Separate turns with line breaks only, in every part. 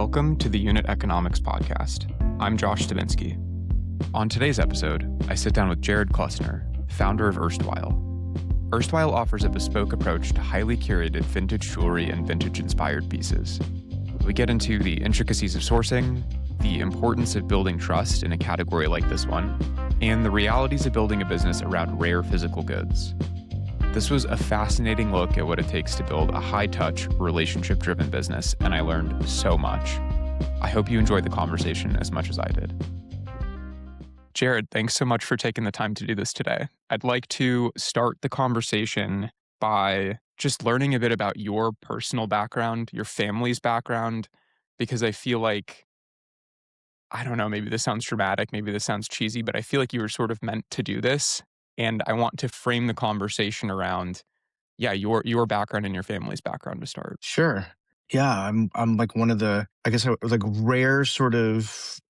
Welcome to the Unit Economics Podcast. I'm Josh Stavinsky. On today's episode, I sit down with Jared Klusner, founder of Erstwhile. Erstwhile offers a bespoke approach to highly curated vintage jewelry and vintage-inspired pieces. We get into the intricacies of sourcing, the importance of building trust in a category like this one, and the realities of building a business around rare physical goods. This was a fascinating look at what it takes to build a high-touch, relationship-driven business, and I learned so much. I hope you enjoyed the conversation as much as I did. Jared, thanks so much for taking the time to do this today. I'd like to start the conversation by just learning a bit about your personal background, your family's background, because I feel like, I don't know, maybe this sounds dramatic, maybe this sounds cheesy, but I feel like you were sort of meant to do this. And I want to frame the conversation around, your background and your family's background to start.
Sure. Yeah, I'm like one of the, I guess, like rare sort of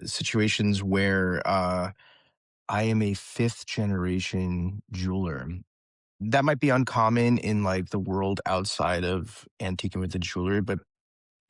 situations where I am a fifth generation jeweler. That might be uncommon in like the world outside of antique and vintage jewelry, but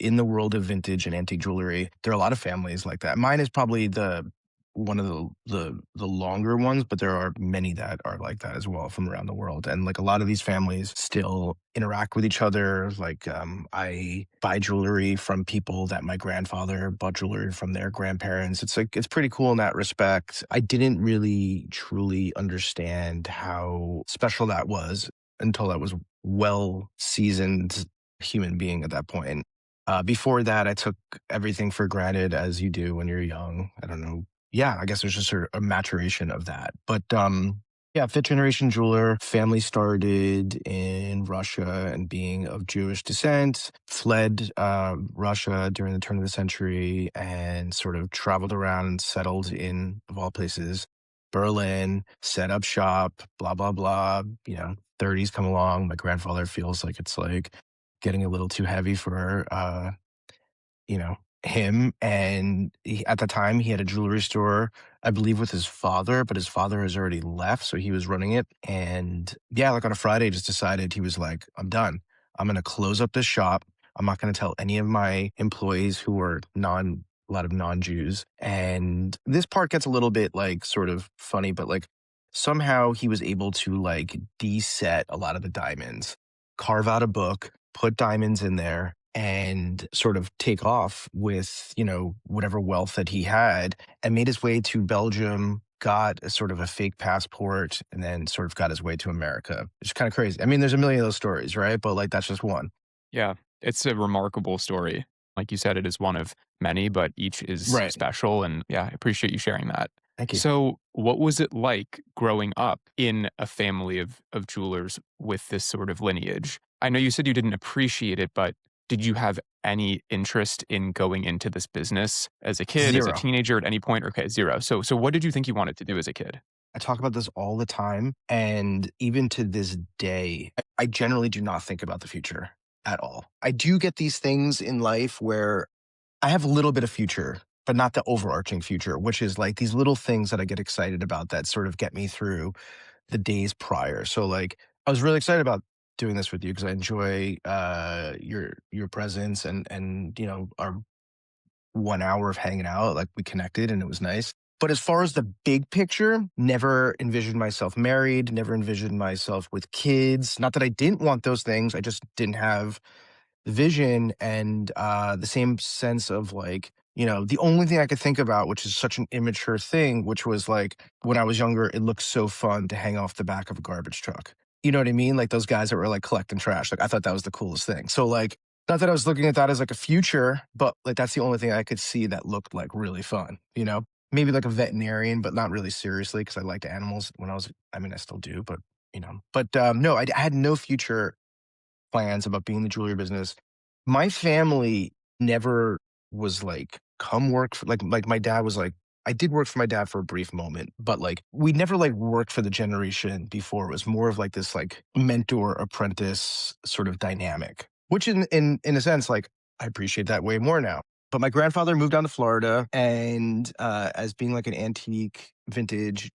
in the world of vintage and antique jewelry, there are a lot of families like that. Mine is probably the one of the longer ones, but there are many that are like that as well from around the world. And like a lot of these families still interact with each other. Like I buy jewelry from people that my grandfather bought jewelry from their grandparents. It's pretty cool in that respect. I didn't really truly understand how special that was until I was well seasoned human being at that point. Before that, I took everything for granted, as you do when you're young. I don't know. Yeah, I guess there's just sort of a maturation of that. But yeah, fifth generation jeweler, family started in Russia and being of Jewish descent, fled Russia during the turn of the century and sort of traveled around and settled in, of all places, Berlin, set up shop, blah, blah, blah. 30s come along. My grandfather feels like it's like getting a little too heavy for him. And at the time he had a jewelry store, I believe with his father, but his father has already left, so he was running it. And yeah, like on a Friday just decided, he was like, I'm done. I'm going to close up this shop. I'm not going to tell any of my employees who are a lot of non-Jews. And this part gets a little bit like sort of funny, but like somehow he was able to like de-set a lot of the diamonds, carve out a book, put diamonds in there, and sort of take off with, whatever wealth that he had, and made his way to Belgium, got a sort of a fake passport, and then sort of got his way to America. It's kind of crazy. I mean, there's a million of those stories, right? But like, that's just one.
Yeah, it's a remarkable story. Like you said, it is one of many, but each is
Right.
special. And yeah, I appreciate you sharing that.
Thank you.
So what was it like growing up in a family of jewelers with this sort of lineage? I know you said you didn't appreciate it, but did you have any interest in going into this business as a kid, as a
Zero.
teenager at any point? Okay, zero. So what did you think you wanted to do as a kid?
I talk about this all the time. And even to this day, I generally do not think about the future at all. I do get these things in life where I have a little bit of future, but not the overarching future, which is like these little things that I get excited about that sort of get me through the days prior. So like, I was really excited about doing this with you because I enjoy your presence and our 1 hour of hanging out. Like we connected and it was nice. But as far as the big picture, never envisioned myself married, never envisioned myself with kids. Not that I didn't want those things, I just didn't have the vision and the same sense of like, the only thing I could think about, which is such an immature thing, which was like when I was younger, it looked so fun to hang off the back of a garbage truck. You know what I mean? Like those guys that were like collecting trash. Like I thought that was the coolest thing. So like, not that I was looking at that as like a future, but like that's the only thing I could see that looked like really fun, Maybe like a veterinarian, but not really seriously because I liked animals when I still do, but no, I had no future plans about being in the jewelry business. My family never was like, come work for like my dad was like, I did work for my dad for a brief moment, but like we never like worked for the generation before. It was more of like this like mentor apprentice sort of dynamic, which in a sense, like I appreciate that way more now. But my grandfather moved down to Florida and as being like an antique vintage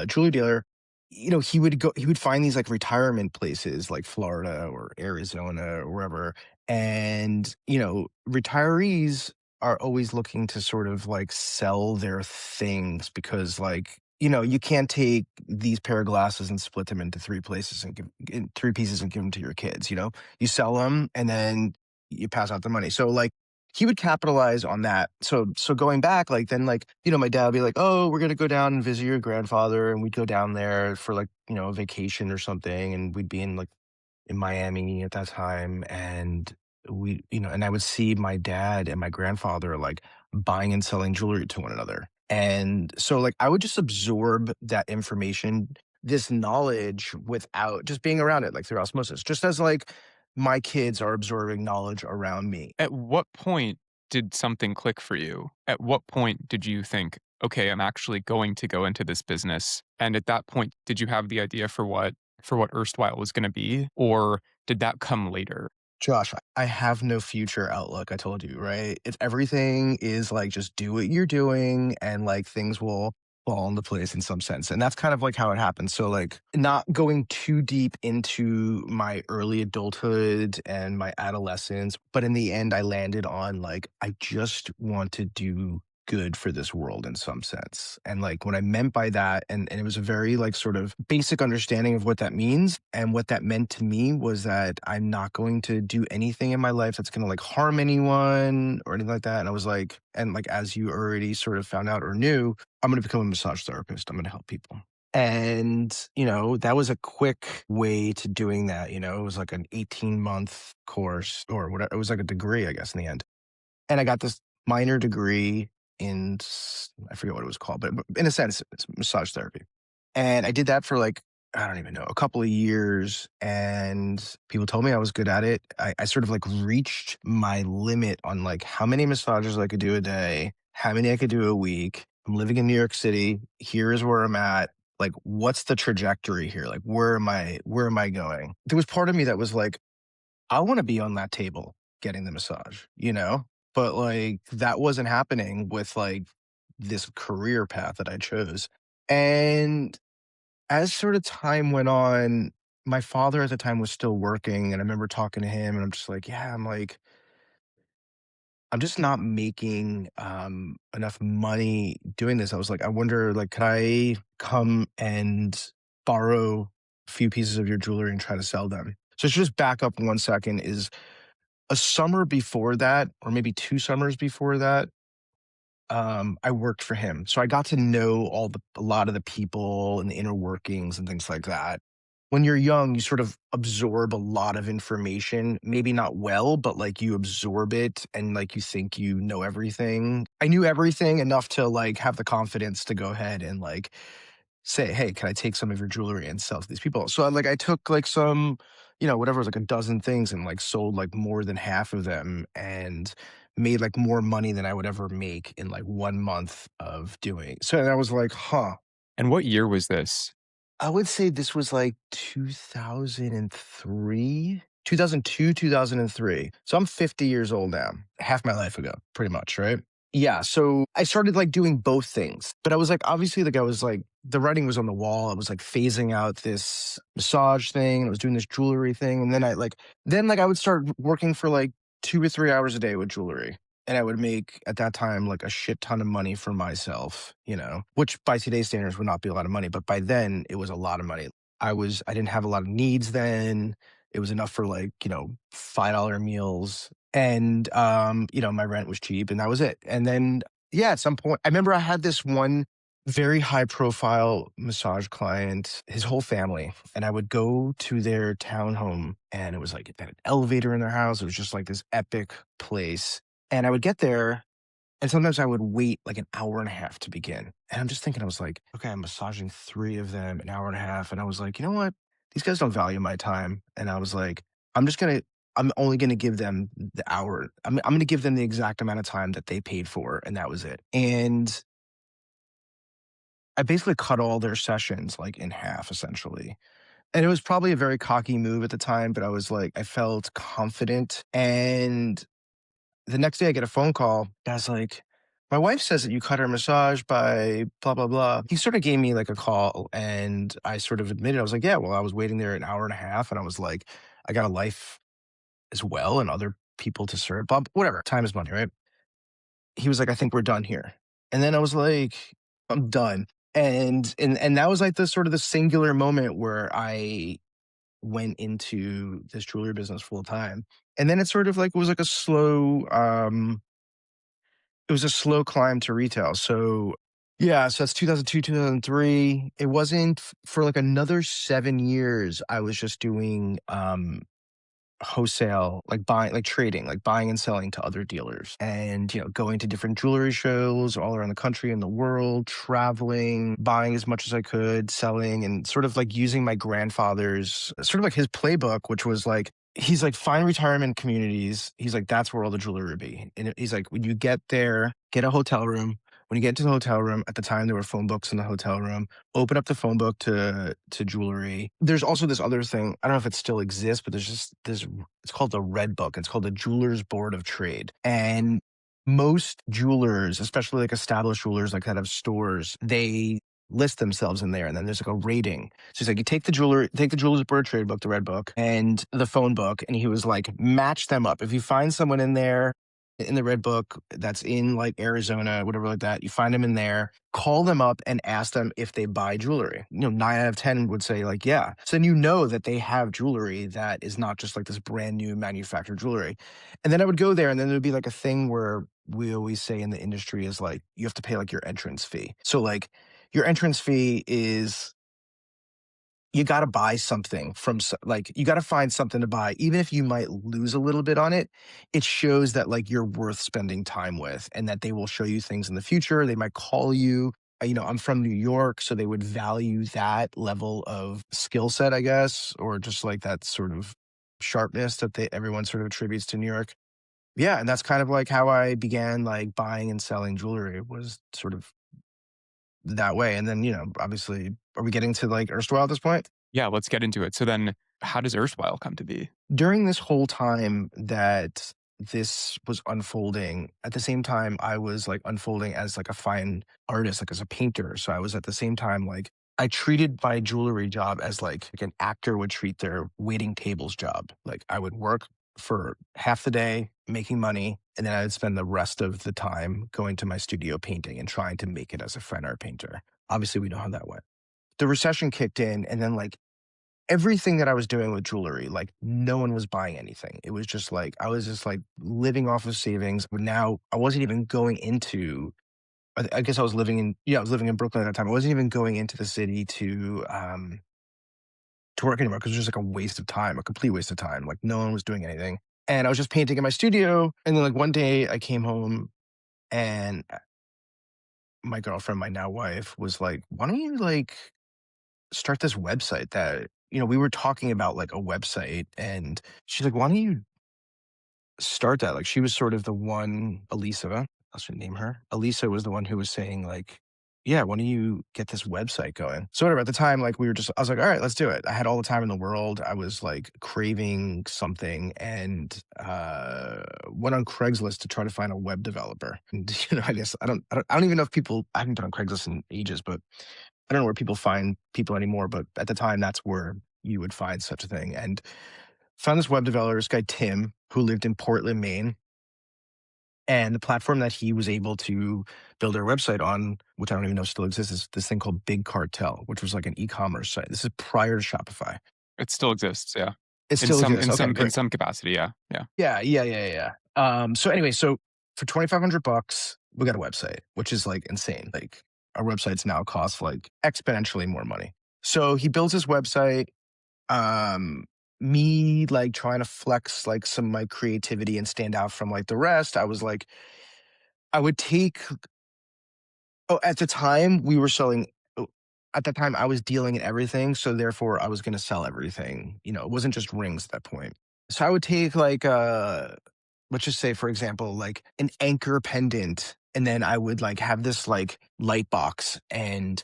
jewelry dealer, he would find these like retirement places like Florida or Arizona or wherever. And, retirees are always looking to sort of like sell their things because like, you can't take these pair of glasses and split them into three places and in three pieces and give them to your kids, you sell them and then you pass out the money. So like he would capitalize on that. So going back, like then like, my dad would be like, "Oh, we're gonna go down and visit your grandfather," and we'd go down there for like, a vacation or something, and we'd be in Miami at that time, and and I would see my dad and my grandfather like buying and selling jewelry to one another. And so like I would just absorb that information, this knowledge without just being around it like through osmosis, just as like my kids are absorbing knowledge around me.
At what point did something click for you? At what point did you think, "Okay, I'm actually going to go into this business?" And at that point, did you have the idea for what Erstwhile was gonna be, or did that come later?
Josh, I have no future outlook, I told you, right? It's everything is like just do what you're doing and like things will fall into place in some sense. And that's kind of like how it happened. So like not going too deep into my early adulthood and my adolescence, but in the end I landed on like I just want to do good for this world in some sense. And like what I meant by that, and it was a very like sort of basic understanding of what that means. And what that meant to me was that I'm not going to do anything in my life that's going to like harm anyone or anything like that. And I was like, and like as you already sort of found out or knew, I'm going to become a massage therapist. I'm going to help people. And, that was a quick way to doing that. It was like an 18-month course or whatever. It was like a degree, I guess, in the end. And I got this minor degree in I forget what it was called, but in a sense, it's massage therapy. And I did that for like, I don't even know, a couple of years. And people told me I was good at it. I sort of like reached my limit on like how many massages I could do a day, how many I could do a week. I'm living in New York City. Here is where I'm at. Like, what's the trajectory here? Like, where am I going? There was part of me that was like, I want to be on that table getting the massage, But like that wasn't happening with like this career path that I chose. And as sort of time went on, my father at the time was still working. And I remember talking to him and I'm just like, yeah, I'm like, I'm just not making enough money doing this. I was like, I wonder, like, could I come and borrow a few pieces of your jewelry and try to sell them? So just back up 1 second is a summer before that, or maybe 2 summers before that, I worked for him. So I got to know a lot of the people and the inner workings and things like that. When you're young, you sort of absorb a lot of information, maybe not well, but like you absorb it and like you think you know everything. I knew everything enough to like have the confidence to go ahead and like say, "Hey, can I take some of your jewelry and sell to these people?" So, like, I took, like, some, whatever, it was like a dozen things and, like, sold, like, more than half of them and made, like, more money than I would ever make in, like, 1 month of doing. So I was like, "Huh."
And what year was this?
I would say this was, like, 2003? 2002, 2003. So I'm 50 years old now, half my life ago, pretty much, right? Yeah, so I started, like, doing both things, but I was, like, obviously, like, I was, like the writing was on the wall. I was, like, phasing out this massage thing, I was doing this jewelry thing, and then, I would start working for, like, 2 or 3 hours a day with jewelry, and I would make, at that time, like, a shit ton of money for myself, which by today's standards would not be a lot of money, but by then, it was a lot of money. I didn't have a lot of needs then. It was enough for, like, $5 meals, and, my rent was cheap, and that was it. And then, yeah, at some point I remember I had this one very high profile massage client, his whole family, and I would go to their townhome, and it was like, they had an elevator in their house. It was just like this epic place, and I would get there, and sometimes I would wait like an hour and a half to begin. And I'm just thinking, I was like, okay, I'm massaging three of them, an hour and a half. And I was like, you know what? These guys don't value my time. And I was like, I'm just going to, I'm only going to give them the hour. I'm going to give them the exact amount of time that they paid for. And that was it. And I basically cut all their sessions like in half, essentially. And it was probably a very cocky move at the time, but I was like, I felt confident. And the next day I get a phone call. I was like, my wife says that you cut her massage by blah, blah, blah. He sort of gave me like a call and I sort of admitted, I was like, yeah, well, I was waiting there an hour and a half and I was like, I got a life as well and other people to serve, blah, whatever. Time is money, right? He was like, I think we're done here. And then I was like, I'm done. And that was like the sort of the singular moment where I went into this jewelry business full time. And then it sort of like was like a slow it was a slow climb to retail. So yeah, so that's 2002, 2003. It wasn't for like another 7 years I was just doing wholesale, like buying, like trading, like buying and selling to other dealers and, going to different jewelry shows all around the country and the world, traveling, buying as much as I could, selling, and sort of like using my grandfather's sort of like his playbook, which was like, he's like, find retirement communities. He's like, that's where all the jewelry would be. And he's like, when you get there, get a hotel room. When you get into the hotel room, at the time there were phone books in the hotel room, open up the phone book to jewelry. There's also this other thing. I don't know if it still exists, but there's just this. It's called the Red Book. It's called the Jewelers Board of Trade, and most jewelers, especially like established jewelers like that have stores, they list themselves in there, and then there's like a rating. So he's like, you take the Jewelers Board of Trade book, the Red Book, and the phone book, and he was like, match them up. If you find someone in there in the Red Book that's in like Arizona, whatever like that, you find them in there, call them up and ask them if they buy jewelry. 9 out of 10 would say like, yeah. So then you know that they have jewelry that is not just like this brand new manufactured jewelry. And then I would go there and then there'd be like a thing where we always say in the industry is like, you have to pay like your entrance fee. So like your entrance fee is you got to buy something from like you got to find something to buy even if you might lose a little bit on it. It shows that like you're worth spending time with and that they will show you things in the future. They might call you. I'm from New York, so they would value that level of skill set, I guess, or just like that sort of sharpness that everyone sort of attributes to New York. Yeah, and that's kind of like how I began like buying and selling jewelry, was sort of that way. And then, obviously, are we getting to like Erstwhile at this point?
Yeah, let's get into it. So then, how does Erstwhile come to be?
During this whole time that this was unfolding, at the same time, I was like unfolding as like a fine artist, like as a painter. So I was at the same time, like, I treated my jewelry job as like an actor would treat their waiting tables job. Like I would work for half the day making money, and then I would spend the rest of the time going to my studio painting and trying to make it as a fine art painter. Obviously, we know how that went. The recession kicked in, and then like everything that I was doing with jewelry, like no one was buying anything. It was just like I was just like living off of savings. But now I wasn't even going into. I guess I was living in I was living in Brooklyn at that time. I wasn't even going into the city to work anymore because it was just like a waste of time, a complete waste of time. Like no one was doing anything, and I was just painting in my studio. And then like one day I came home and my girlfriend, my now wife, was like, "Why don't you like start this website that, we were talking about like a website." And she's like, why don't you start that? Like she was sort of the one, Elisa, I should name her. Elisa was the one who was saying like, yeah, why don't you get this website going? So whatever, at the time, like I was like, all right, let's do it. I had all the time in the world. I was like craving something and went on Craigslist to try to find a web developer. And I guess I don't even know if people, I haven't been on Craigslist in ages, but I don't know where people find people anymore, but at the time, that's where you would find such a thing. And found this web developer, this guy, Tim, who lived in Portland, Maine. And the platform that he was able to build our website on, which I don't even know still exists, is this thing called Big Cartel, which was like an e-commerce site. This is prior to Shopify.
It still exists, yeah.
It still exists. Okay,
in
great.
some capacity, yeah, yeah.
Yeah. So anyway, so for $2,500, we got a website, which is like insane. Like our websites now cost like exponentially more money. So he builds his website. Me like trying to flex like some of my creativity and stand out from like the rest. I was like, I would take. Oh, at the time we were selling. At that time, I was dealing in everything, so therefore I was going to sell everything. It wasn't just rings at that point. So I would take like let's just say, for example, like an anchor pendant, and then I would like have this like light box, and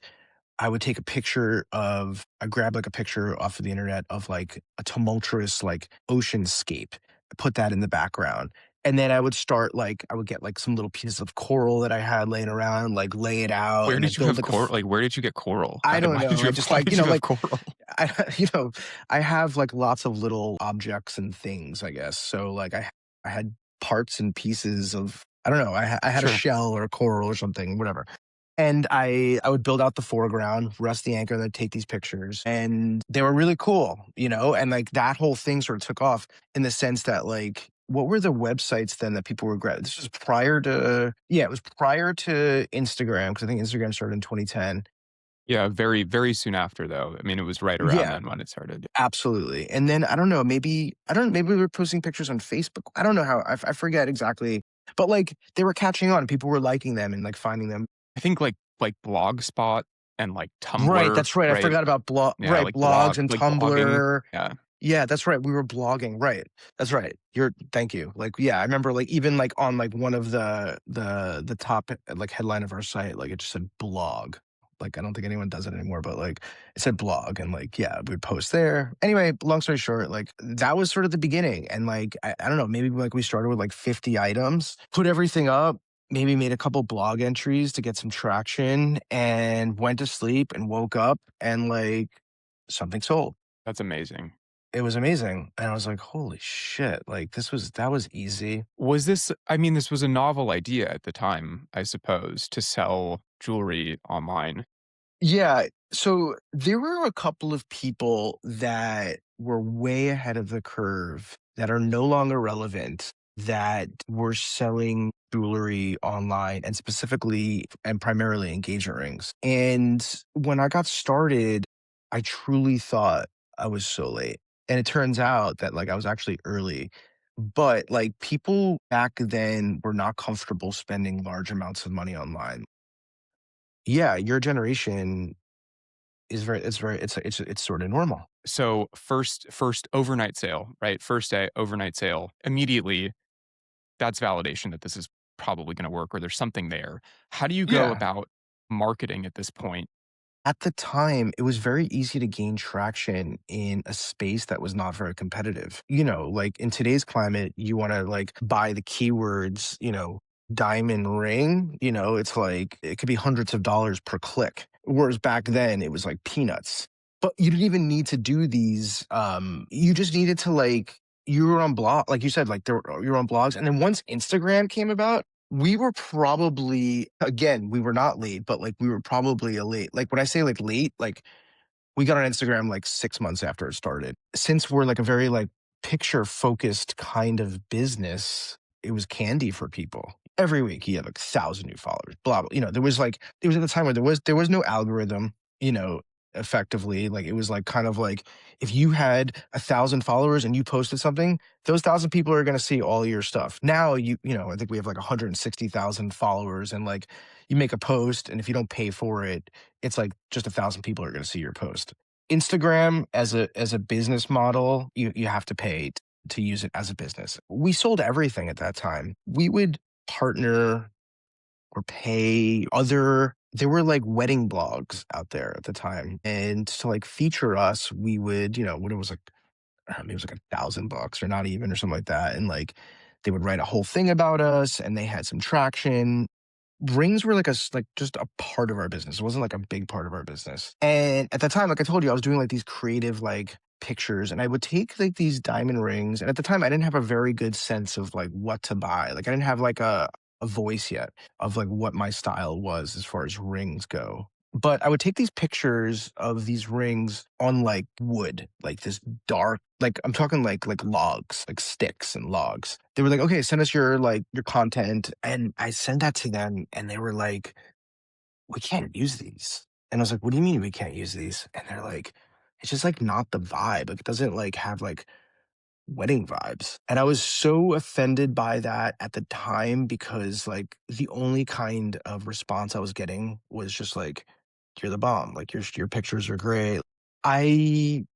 I would take a picture of, I grab like a picture off of the internet of like a tumultuous like oceanscape, put that in the background. And then I would start like I would get like some little pieces of coral that I had laying around, like lay it out
Where
and like
did you
build
have
like
coral? Like, where did you get coral?
I don't
Why did
know.
you
I
have
just
why
like,
did you have
like
coral?
I you know, I have like lots of little objects and things, I guess. So like I had parts and pieces of I don't know. I had a
Sure.
shell or a coral or something, whatever. And I would build out the foreground, rest the anchor, and then take these pictures. And they were really cool, and like that whole thing sort of took off in the sense that like what were the websites then that people were this was prior to yeah, it was prior to Instagram, because I think Instagram started in 2010.
Yeah, very, very soon after, though. I mean, it was right around
Yeah,
then when it started.
absolutely. And then I don't know, maybe I don't maybe we were posting pictures on Facebook. I don't know how I forget exactly. But like they were catching on. People were liking them and like finding them.
I think, like, Blogspot and, like,
Right,
Tumblr,
that's right. I
right?
forgot about
Yeah, like,
blogs and
blogging.
Tumblr.
Yeah,
Yeah, that's right. We were blogging. Right. That's right. Thank you. Like, yeah, I remember like even like on like one of the top like headline of our site, like it just said blog. Like I don't think anyone does it anymore, but like it said blog and like yeah, we'd post there. Anyway, long story short, like that was sort of the beginning. And like I don't know, maybe like we started with like 50 items, put everything up, maybe made a couple blog entries to get some traction and went to sleep and woke up and like something sold.
that's amazing.
It was amazing, and I was like, "Holy shit, like, that was easy."
Was this I mean, this was a novel idea at the time, I suppose, to sell jewelry online.
Yeah, so there were a couple of people that were way ahead of the curve that are no longer relevant that were selling jewelry online and specifically and primarily engagement rings. And when I got started, I truly thought I was so late. And it turns out that like I was actually early. But like people back then were not comfortable spending large amounts of money online. Yeah, your generation is very it's sort of normal.
So, first overnight sale, right? First day, overnight sale. Immediately, that's validation that this is probably gonna work or there's something there. How do you go
Yeah.
about marketing at this point?
At the time, it was very easy to gain traction in a space that was not very competitive. Like in today's climate, you wanna, like, buy the keywords, diamond ring, it's like it could be hundreds of dollars per click. Whereas back then, it was like peanuts. But you didn't even need to do these, you just needed to, like you were on blog like you said, like, you were on blogs, and then once Instagram came about, we were probably again, we were not late, but, like, we were probably a late like, when I say, like, late, like, we got on Instagram, like, 6 months after it started. Since we're, like, a very, like, picture-focused kind of business, it was candy for people. Every week, you had, like, 1,000 new followers, blah, blah, there was, like it was at the time where there was no algorithm, effectively, like, it was, like, kind of like, if you had 1,000 followers and you posted something, those 1,000 people are gonna see all your stuff. Now, I think we have, like, 160,000 followers, and, like, you make a post, and if you don't pay for it, it's like just 1,000 people are gonna see your post. Instagram as a business model, you have to pay to use it as a business. We sold everything at that time. We would partner or pay other there were, like, wedding blogs out there at the time, and to, like, feature us, we would, when it was, like, maybe it was, like, $1,000 or not even or something like that, and, like, they would write a whole thing about us, and they had some traction. Rings were like like just a part of our business. It wasn't like a big part of our business. And at that time, like I told you, I was doing like these creative like pictures and I would take like these diamond rings. And at the time I didn't have a very good sense of like what to buy. Like I didn't have like a voice yet of like what my style was as far as rings go. But I would take these pictures of these rings on like wood, like this dark, like I'm talking like logs, like sticks and logs. They were like, okay, send us your like your content. And I sent that to them and they were like, we can't use these. And I was like, what do you mean we can't use these? And they're like, it's just like not the vibe. Like it doesn't like have like wedding vibes. And I was so offended by that at the time because like the only kind of response I was getting was just like, you're the bomb. Like your pictures are great. I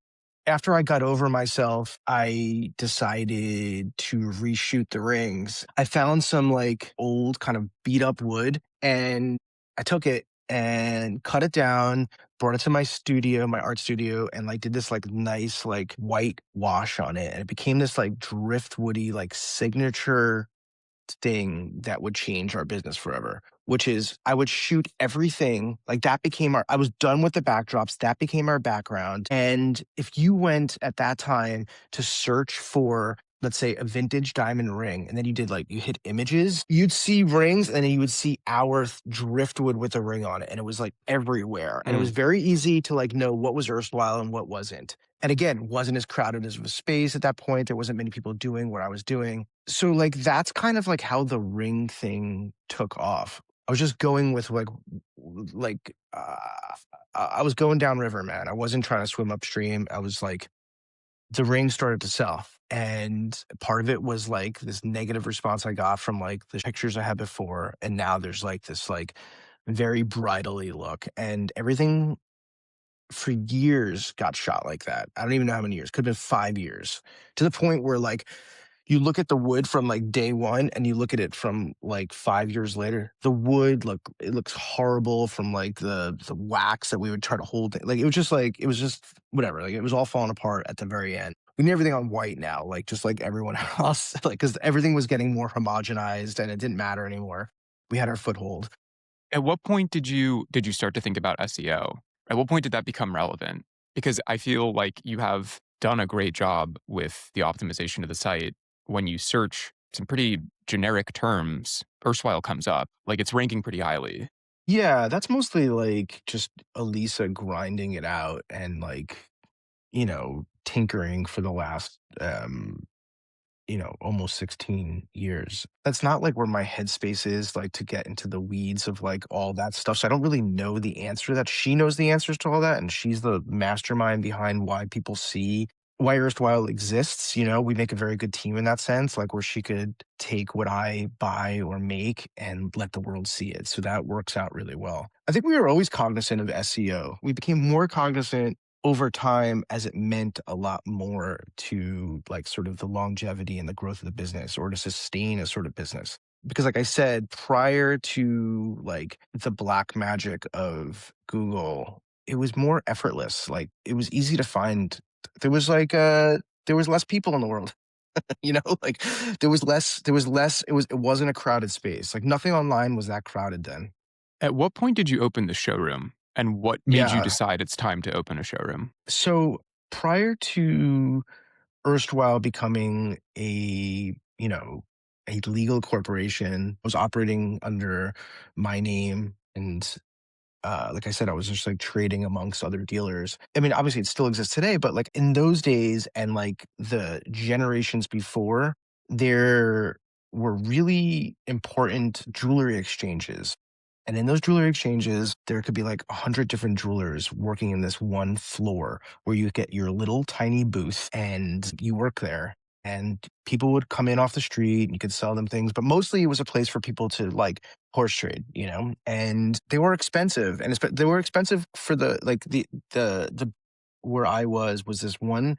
After I got over myself, I decided to reshoot the rings. I found some like old kind of beat up wood and I took it and cut it down, brought it to my studio, my art studio, and like did this like nice like white wash on it. And it became this like driftwoody, like signature thing that would change our business forever, which is I would shoot everything. Like that became I was done with the backdrops. That became our background. And if you went at that time to search for, let's say, a vintage diamond ring, and then you did like, you hit images, you'd see rings and then you would see our driftwood with a ring on it. And it was like everywhere. And it was
Mm.
very easy to like know what was erstwhile and what wasn't. And again, wasn't as crowded as of a space at that point. There wasn't many people doing what I was doing. So like that's kind of like how the ring thing took off. I was just going with like I was going downriver, man. I wasn't trying to swim upstream. I was like, the ring started to sell. And part of it was like this negative response I got from like the pictures I had before. And now there's like this like very bridally look, and everything for years got shot like that. I don't even know how many years. Could have been 5 years, to the point where like you look at the wood from like day one and you look at it from like 5 years later. The wood it looks horrible from like the wax that we would try to hold. Like it was just whatever. Like it was all falling apart at the very end. We need everything on white now, like just like everyone else, like because everything was getting more homogenized and it didn't matter anymore. We had our foothold.
At what point did you start to think about SEO? At what point did that become relevant? Because I feel like you have done a great job with the optimization of the site. When you search some pretty generic terms, Erstwhile comes up. Like it's ranking pretty highly.
Yeah, that's mostly like just Elisa grinding it out and like, tinkering for the last almost 16 years. That's not like where my headspace is, like to get into the weeds of like all that stuff. So I don't really know the answer to that. She knows the answers to all that, and she's the mastermind behind why people see why Erstwhile exists. We make a very good team in that sense, like where she could take what I buy or make and let the world see it. So that works out really well. I think we were always cognizant of SEO. We became more cognizant over time as it meant a lot more to like sort of the longevity and the growth of the business, or to sustain a sort of business. Because like I said, prior to like the black magic of Google, it was more effortless. Like it was easy to find. There was there was less people in the world. Like there was less, it wasn't a crowded space. Like nothing online was that crowded then.
At what point did you open the showroom? And what made you
Yeah.
decide it's time to open a showroom?
So prior to Erstwhile becoming a legal corporation, was operating under my name. And like I said, I was just like trading amongst other dealers. I mean, obviously it still exists today, but like in those days and like the generations before, there were really important jewelry exchanges. And in those jewelry exchanges, there could be like 100 different jewelers working in this one floor where you get your little tiny booth and you work there. And people would come in off the street and you could sell them things. But mostly it was a place for people to like horse trade, and they were expensive. And they were expensive for the where I was this one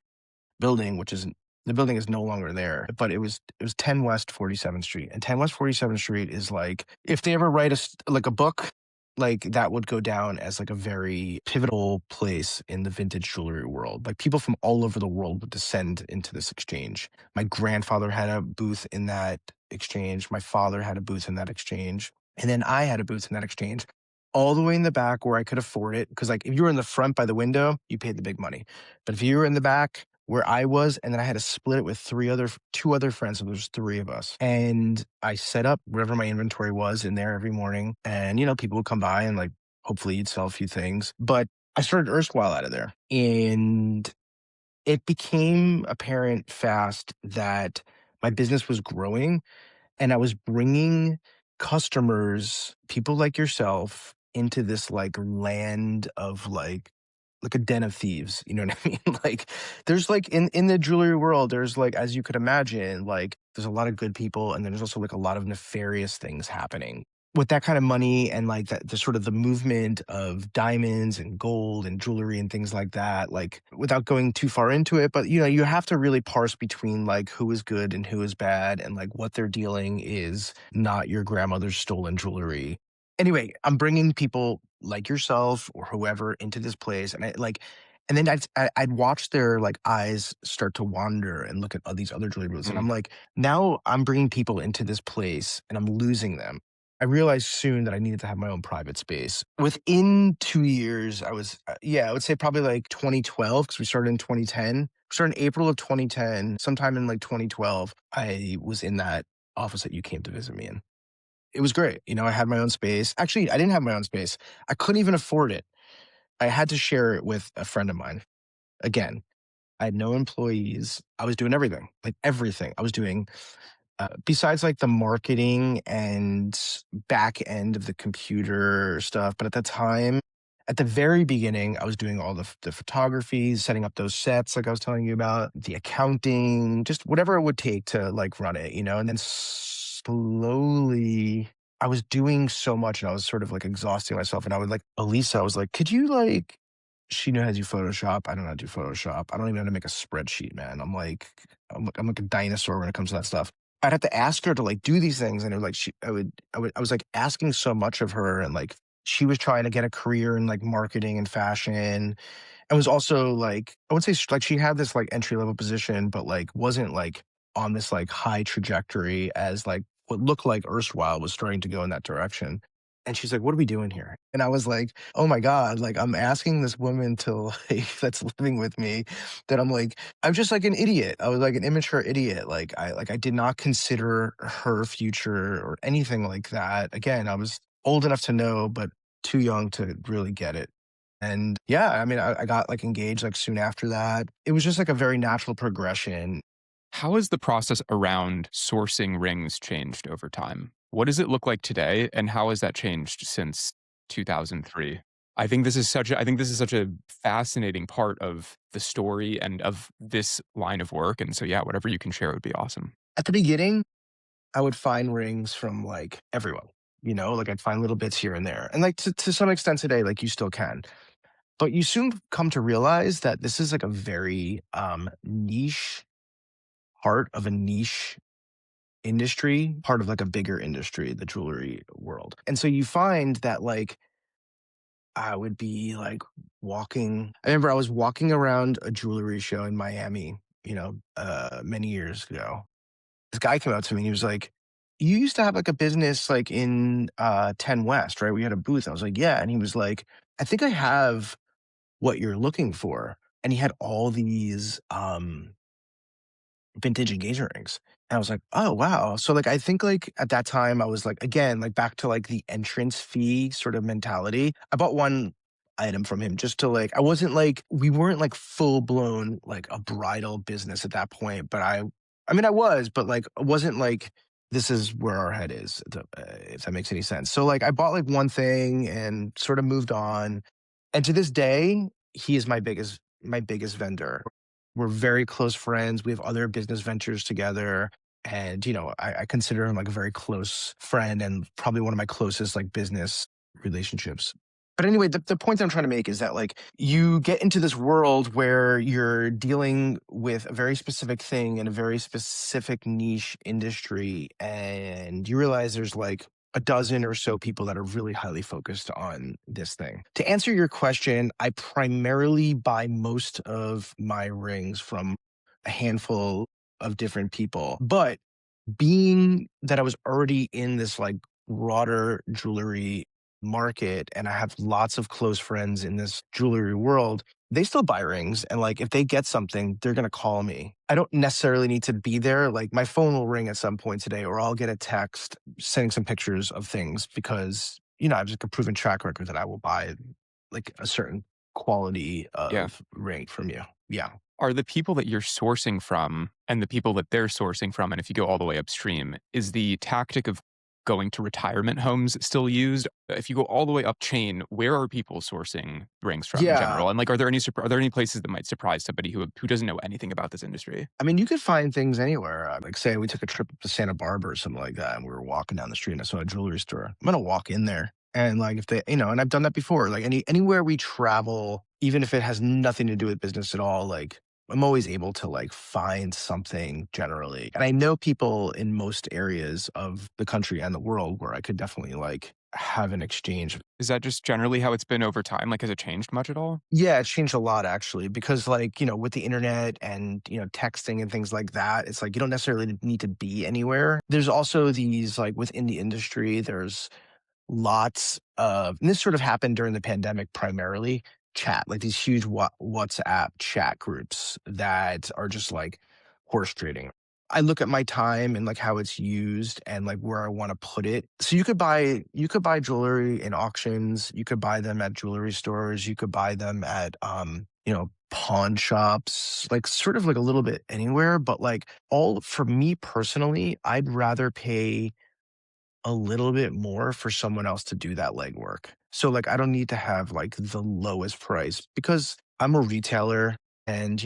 building, which is the building is no longer there, but it was 10 West 47th Street. And 10 West 47th Street is like, if they ever write like a book, like that would go down as like a very pivotal place in the vintage jewelry world. Like people from all over the world would descend into this exchange. My grandfather had a booth in that exchange. My father had a booth in that exchange. And then I had a booth in that exchange, all the way in the back where I could afford it. Cause like if you were in the front by the window, you paid the big money. But if you were in the back where I was, and then I had to split it with two other friends, so there's three of us. And I set up wherever my inventory was in there every morning. And, people would come by and like, hopefully you'd sell a few things. But I started Erstwhile out of there. And it became apparent fast that my business was growing, and I was bringing customers, people like yourself, into this like land of like a den of thieves. You know what I mean? Like there's like in the jewelry world, there's like, as you could imagine, like there's a lot of good people, and then there's also like a lot of nefarious things happening. With that kind of money and like that, the sort of the movement of diamonds and gold and jewelry and things like that, like without going too far into it, but you have to really parse between like who is good and who is bad, and like what they're dealing is not your grandmother's stolen jewelry. Anyway, I'm bringing people like yourself or whoever into this place, and And then I'd watch their, like, eyes start to wander and look at all these other jewelry booths, and I'm
Mm.
like, "Now I'm bringing people into this place, and I'm losing them." I realized soon that I needed to have my own private space. Within 2 years, I would say probably, like, 2012, because we started in 2010. We started in April of 2010. Sometime in, like, 2012, I was in that office that you came to visit me in. It was great, I had my own space. Actually, I didn't have my own space. I couldn't even afford it. I had to share it with a friend of mine. Again, I had no employees. I was doing everything, like everything. I was doing, besides like the marketing and back end of the computer stuff. But at the time, at the very beginning, I was doing all the photography, setting up those sets, like I was telling you about, the accounting, just whatever it would take to like run it, and then slowly I was doing so much and I was sort of like exhausting myself. And I would like, Elisa, I was like, could you like, she knew how to do Photoshop. I don't know how to do Photoshop. I don't even know how to make a spreadsheet, man. I'm like a dinosaur when it comes to that stuff. I'd have to ask her to like do these things, and it was like I was like asking so much of her, and like she was trying to get a career in like marketing and fashion, and was also like I would say like she had this like entry level position, but like wasn't like on this like high trajectory as like what looked like Erstwhile was starting to go in that direction. And she's like, "What are we doing here?" And I was like, "Oh my God, like I'm asking this woman to like that's living with me that I'm just like an idiot. I was like an immature idiot. I did not consider her future or anything like that. Again, I was old enough to know, but too young to really get it. And yeah, I mean, I got like engaged like soon after that. It was just like a very natural progression.
How has the process around sourcing rings changed over time? What does it look like today, and how has that changed since 2003? I think this is such a fascinating part of the story and of this line of work, and so, yeah, whatever you can share would be awesome.
At the beginning, I would find rings from like everyone, like I'd find little bits here and there. And like to some extent today, like you still can. But you soon come to realize that this is like a very niche part of a niche industry, part of like a bigger industry, the jewelry world. And so you find that like I would be like walking. I remember I was walking around a jewelry show in Miami, many years ago. This guy came out to me and he was like, "You used to have like a business like in 10 West, right? We had a booth." I was like, "Yeah." And he was like, "I think I have what you're looking for." And he had all these vintage engagement rings. And I was like, "Oh, wow." So, like, I think, like, at that time, I was, like, again, like, back to, like, the entrance fee sort of mentality. I bought one item from him just to, like I wasn't, like we weren't, like, full blown, like, a bridal business at that point, but I mean, I was, but, like, it wasn't, like, this is where our head is, if that makes any sense. So, like, I bought, like, one thing and sort of moved on. And to this day, he is my biggest vendor. We're very close friends. We have other business ventures together. And, I consider him like a very close friend and probably one of my closest like business relationships. But anyway, the point that I'm trying to make is that like you get into this world where you're dealing with a very specific thing in a very specific niche industry, and you realize there's like a dozen or so people that are really highly focused on this thing. To answer your question, I primarily buy most of my rings from a handful of different people. But being that I was already in this like broader jewelry market and I have lots of close friends in this jewelry world, they still buy rings. And like if they get something, they're going to call me. I don't necessarily need to be there. Like my phone will ring at some point today, or I'll get a text sending some pictures of things because, I have like a proven track record that I will buy like a certain quality
Yeah.
of ring from you. Yeah.
Are the people that you're sourcing from and the people that they're sourcing from, and if you go all the way upstream, is the tactic of going to retirement homes still used? If you go all the way up chain, where are people sourcing rings from in
Yeah.
general? And like, are there any places that might surprise somebody who doesn't know anything about this industry?
I mean, you could find things anywhere. Like, say we took a trip to Santa Barbara or something like that, and we were walking down the street and I saw a jewelry store. I'm gonna walk in there and like if they, and I've done that before. Like anywhere we travel, even if it has nothing to do with business at all, like I'm always able to like find something generally. And I know people in most areas of the country and the world where I could definitely like have an exchange.
Is that just generally how it's been over time? Like, has it changed much at all?
Yeah, it's changed a lot actually because like, with the internet and, texting and things like that, it's like you don't necessarily need to be anywhere. There's also these like within the industry, there's lots of, and this sort of happened during the pandemic primarily, chat, like these huge WhatsApp chat groups that are just like horse trading. I look at my time and like how it's used and like where I want to put it. So you could buy jewelry in auctions, you could buy them at jewelry stores, you could buy them at pawn shops, like sort of like a little bit anywhere, but like all for me personally, I'd rather pay a little bit more for someone else to do that legwork. So, like, I don't need to have, like, the lowest price because I'm a retailer and,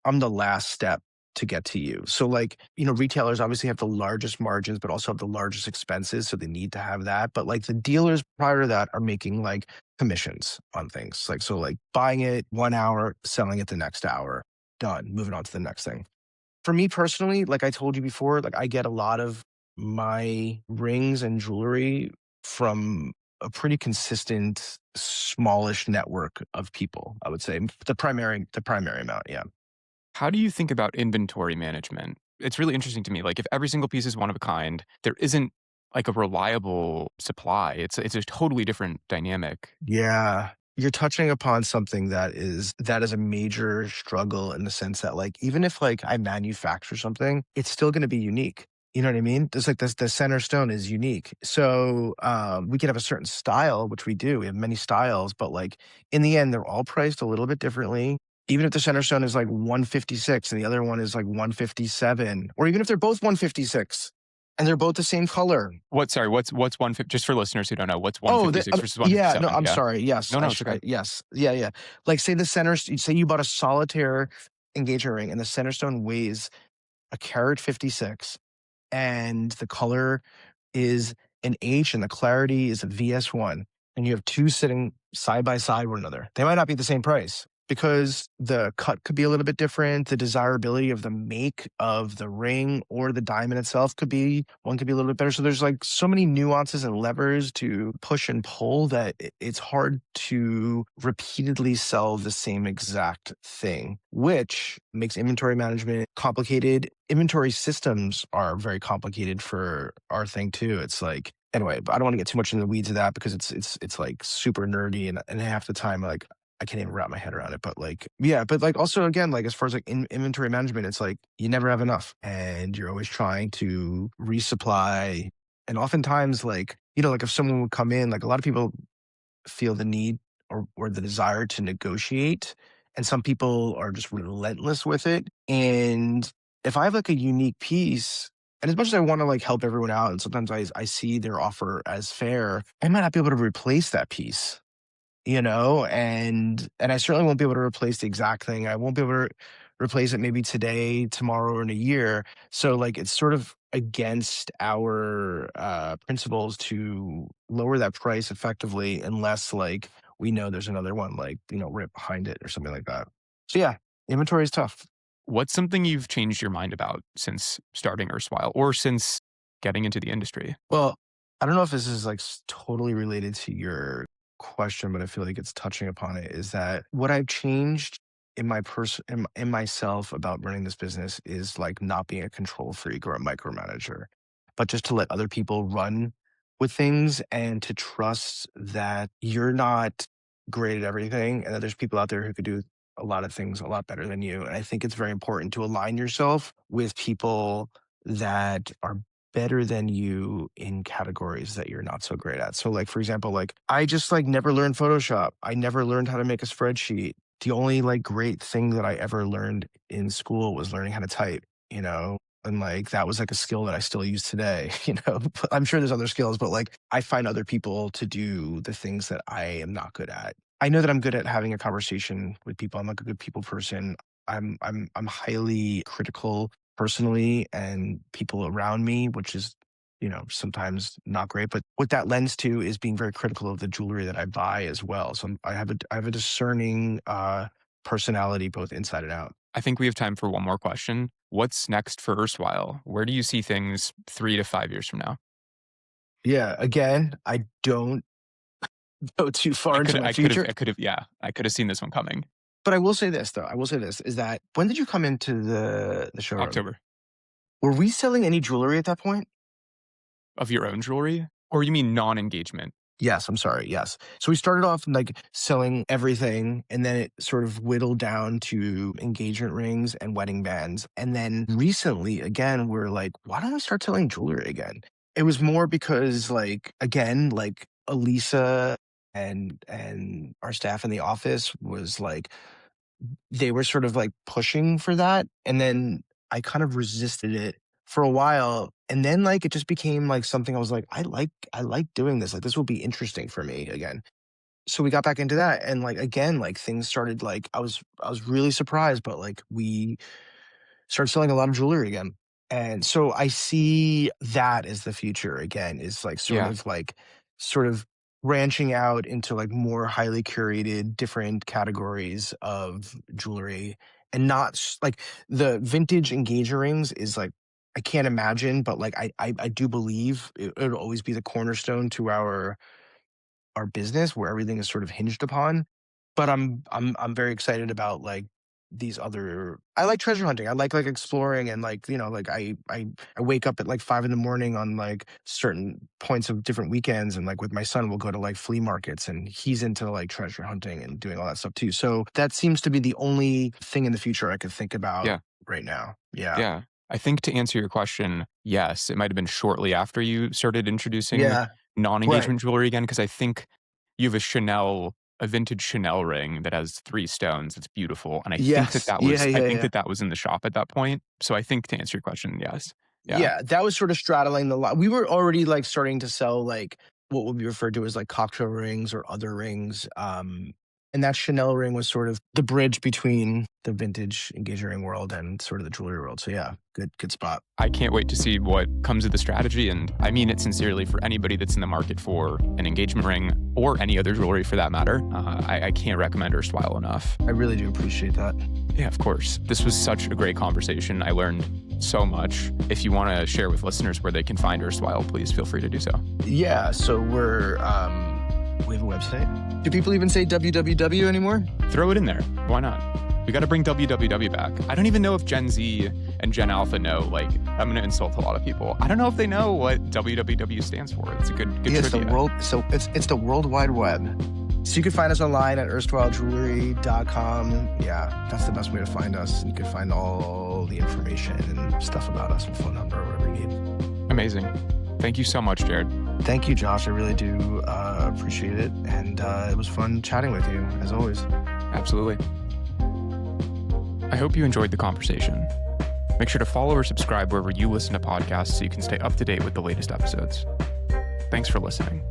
I'm the last step to get to you. So, like, retailers obviously have the largest margins, but also have the largest expenses. So they need to have that. But, like, the dealers prior to that are making, like, commissions on things. Like, so, like, buying it 1 hour, selling it the next hour, done, moving on to the next thing. For me personally, like I told you before, like I get a lot of my rings and jewelry from a pretty consistent smallish network of people, I would say. The primary amount, yeah.
How do you think about inventory management? It's really interesting to me. Like, if every single piece is one of a kind, there isn't like a reliable supply. It's a totally different dynamic.
Yeah. You're touching upon something that is a major struggle in the sense that like even if like I manufacture something, it's still going to be unique. You know what I mean? There's like this the center stone is unique. So we can have a certain style, which we do. We have many styles, but like in the end, they're all priced a little bit differently. Even if the center stone is like 156 and the other one is like 157, or even if they're both 156 and they're both the same color.
Sorry, what's one fifty? Just for listeners who don't know, what's one
Oh,
fifty six versus one fifty
yeah, no,
seven?
I'm
Yeah.
sorry. Yes,
No, no, it's okay.
yes. Yeah, yeah. Like, say the center say you bought a solitaire engagement ring and the center stone weighs a carat 56 and the color is an H and the clarity is a VS1, and you have two sitting side by side one another. They might not be the same price because the cut could be a little bit different. The desirability of the make of the ring or the diamond itself could be one could be a little bit better. So there's like so many nuances and levers to push and pull that it's hard to repeatedly sell the same exact thing, which makes inventory management complicated. Inventory systems are very complicated for our thing too. It's like anyway, but I don't want to get too much in the weeds of that because it's like super nerdy and half the time like I can't even wrap my head around it. But like yeah, but like also again like as far as like inventory management, it's like you never have enough and you're always trying to resupply. And oftentimes like like if someone would come in, like a lot of people feel the need or the desire to negotiate. And some people are just relentless with it. And if I have like a unique piece, and as much as I want to like help everyone out, and sometimes I see their offer as fair, I might not be able to replace that piece, and I certainly won't be able to replace the exact thing. I won't be able to replace it maybe today, tomorrow, or in a year. So like it's sort of against our principles to lower that price effectively unless like we know there's another one like right behind it or something like that. So yeah, inventory is tough.
What's something you've changed your mind about since starting Erstwhile or since getting into the industry?
Well, I don't know if this is like totally related to your question, but I feel like it's touching upon it. Is that what I've changed in my person in myself about running this business is like not being a control freak or a micromanager, but just to let other people run with things and to trust that you're not great at everything and that there's people out there who could do a lot of things a lot better than you. And I think it's very important to align yourself with people that are better than you in categories that you're not so great at. So like for example, like I just like never learned Photoshop. I never learned how to make a spreadsheet. The only like great thing that I ever learned in school was learning how to type. And like that was like a skill that I still use today. But I'm sure there's other skills, but like I find other people to do the things that I am not good at. I know that I'm good at having a conversation with people. I'm like a good people person. I'm highly critical personally and people around me, which is, sometimes not great. But what that lends to is being very critical of the jewelry that I buy as well. So I have a discerning personality both inside and out.
I think we have time for one more question. What's next for Erstwhile? Where do you see things 3 to 5 years from now?
Yeah. Again, I don't go too far into my future.
I could have seen this one coming.
But I will say this, though. I will say this is that when did you come into the showroom?
October.
Were we selling any jewelry at that point?
Of your own jewelry? Or you mean non-engagement?
Yes, I'm sorry. Yes. So we started off like selling everything, and then it sort of whittled down to engagement rings and wedding bands. And then recently, again, we're like, why don't we start selling jewelry again? It was more because, like, again, like Elisa and our staff in the office was like, they were sort of like pushing for that. And then I kind of resisted it for a while. And then like it just became like something I was like, I like doing this. Like this will be interesting for me again. So we got back into that. And like again, like things started like I was really surprised, but like we started selling a lot of jewelry again. And so I see that as the future again, is like
Yeah.
sort of branching out into like more highly curated different categories of jewelry, and not like the vintage engagement rings is like I can't imagine, but like I do believe it'll always be the cornerstone to our business where everything is sort of hinged upon. But I'm very excited about like these other. I like treasure hunting. I like exploring, and like like I wake up at like 5 in the morning on like certain points of different weekends, and like with my son we'll go to like flea markets, and he's into like treasure hunting and doing all that stuff too. So that seems to be the only thing in the future I could think about right now. Yeah.
Yeah. I think to answer your question, yes, it might have been shortly after you started introducing
Yeah. Right.
non-engagement jewelry again, because I think you have a vintage Chanel ring that has 3 stones. It's beautiful. And I think
Yes. Yeah.
I
Yeah.
think
Yeah.
that was in the shop at that point. So I think to answer your question, yes. Yeah.
Yeah, that was sort of straddling the line. We were already like starting to sell like what would be referred to as like cocktail rings or other rings. And that Chanel ring was sort of the bridge between the vintage engagement ring world and sort of the jewelry world. So yeah, good spot.
I can't wait to see what comes of the strategy. And I mean it sincerely for anybody that's in the market for an engagement ring or any other jewelry for that matter. I can't recommend Erstwhile enough.
I really do appreciate that.
Yeah, of course. This was such a great conversation. I learned so much. If you want to share with listeners where they can find Erstwhile, please feel free to do so.
Yeah, so we have a website. Do people even say www anymore?
Throw it in there. Why not? We got to bring www back. I don't even know if Gen Z and Gen Alpha know. Like, I'm going to insult a lot of people. I don't know if they know what www stands for. It's a good trivia.
It's the World Wide Web. So you can find us online at erstwhilejewelry.com. Yeah, that's the best way to find us. You can find all the information and stuff about us, and phone number, or whatever you need.
Amazing. Thank you so much, Jared.
Thank you, Josh. I really do appreciate it. And it was fun chatting with you, as always.
Absolutely. I hope you enjoyed the conversation. Make sure to follow or subscribe wherever you listen to podcasts so you can stay up to date with the latest episodes. Thanks for listening.